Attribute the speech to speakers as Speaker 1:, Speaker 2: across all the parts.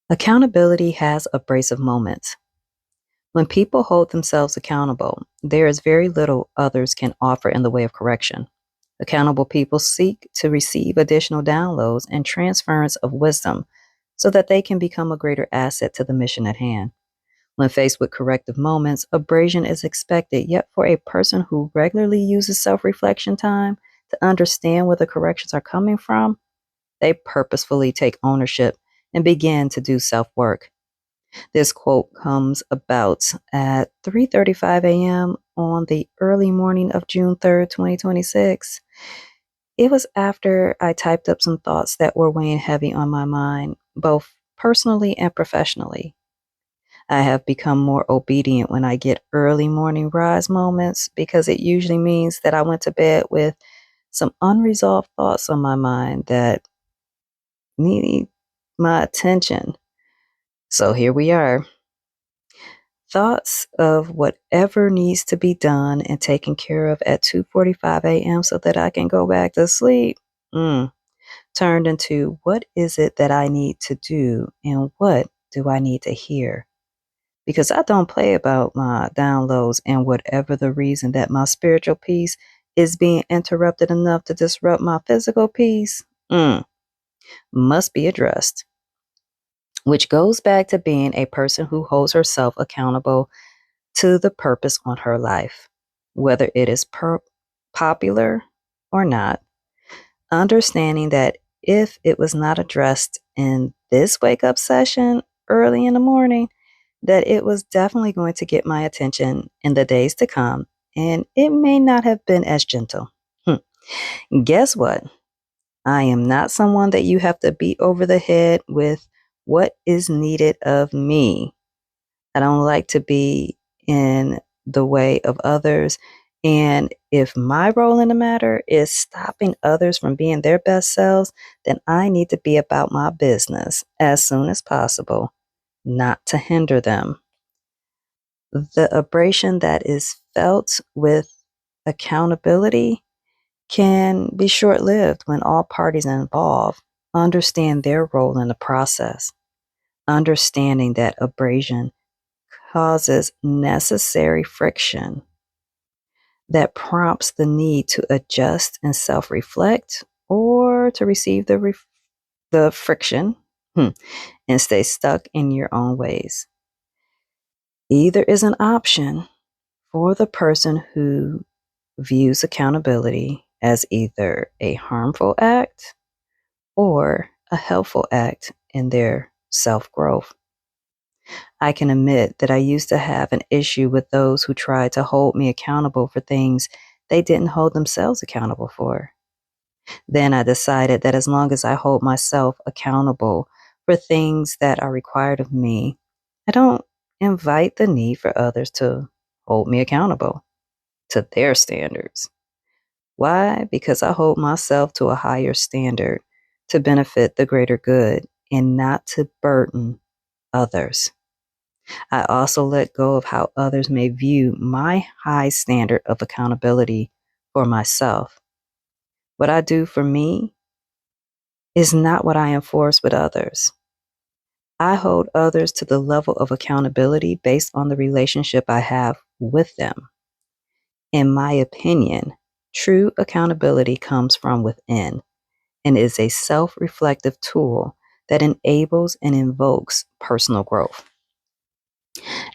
Speaker 1: Accountability has abrasive moments. When people hold themselves accountable, there is very little others can offer in the way of correction. Accountable people seek to receive additional downloads and transference of wisdom so that they can become a greater asset to the mission at hand. When faced with corrective moments, abrasion is expected, yet for a person who regularly uses self reflection time to understand where the corrections are coming from, they purposefully take ownership and begin to do self work. This quote comes about at 3:35 a.m. on the early morning of June 3rd, 2026. It was after I typed up some thoughts that were weighing heavy on my mind, both personally and professionally. I have become more obedient when I get early morning rise moments because it usually means that I went to bed with some unresolved thoughts on my mind that need my attention. So here we are. Thoughts of whatever needs to be done and taken care of at 2:45 a.m. so that I can go back to sleep turned into what is it that I need to do and what do I need to hear? Because I don't play about my downloads and whatever the reason that my spiritual peace is being interrupted enough to disrupt my physical peace must be addressed, which goes back to being a person who holds herself accountable to the purpose on her life, whether it is popular or not. Understanding that if it was not addressed in this wake up session early in the morning, that it was definitely going to get my attention in the days to come, and it may not have been as gentle. Guess what? I am not someone that you have to beat over the head with what is needed of me. I don't like to be in the way of others. And if my role in the matter is stopping others from being their best selves, then I need to be about my business as soon as possible, not to hinder them. The abrasion that is felt with accountability can be short lived when all parties involved understand their role in the process, understanding that abrasion causes necessary friction that prompts the need to adjust and self reflect or to receive the friction and stay stuck in your own ways. Either is an option for the person who views accountability as either a harmful act or a helpful act in their self growth. I can admit that I used to have an issue with those who tried to hold me accountable for things they didn't hold themselves accountable for. Then I decided that as long as I hold myself accountable for things that are required of me, I don't invite the need for others to hold me accountable to their standards. Why? Because I hold myself to a higher standard to benefit the greater good and not to burden others. I also let go of how others may view my high standard of accountability for myself. What I do for me is not what I enforce with others. I hold others to the level of accountability based on the relationship I have with them. In my opinion, true accountability comes from within and is a self reflective tool that enables and invokes personal growth.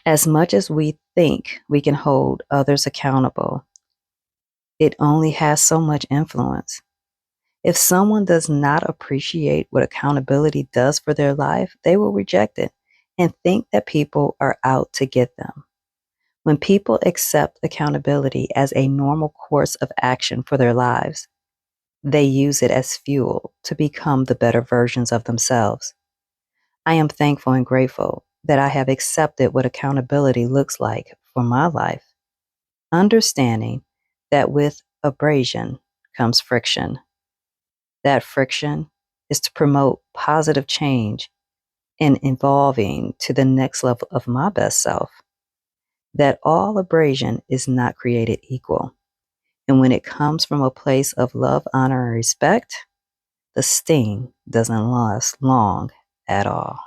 Speaker 1: As much as we think we can hold others accountable, it only has so much influence. If someone does not appreciate what accountability does for their life, they will reject it and think that people are out to get them. When people accept accountability as a normal course of action for their lives, they use it as fuel to become the better versions of themselves. I am thankful and grateful that I have accepted what accountability looks like for my life, understanding that with abrasion comes friction. That friction is to promote positive change and evolving to the next level of my best self. That all abrasion is not created equal. And when it comes from a place of love, honor, and respect, the sting doesn't last long at all.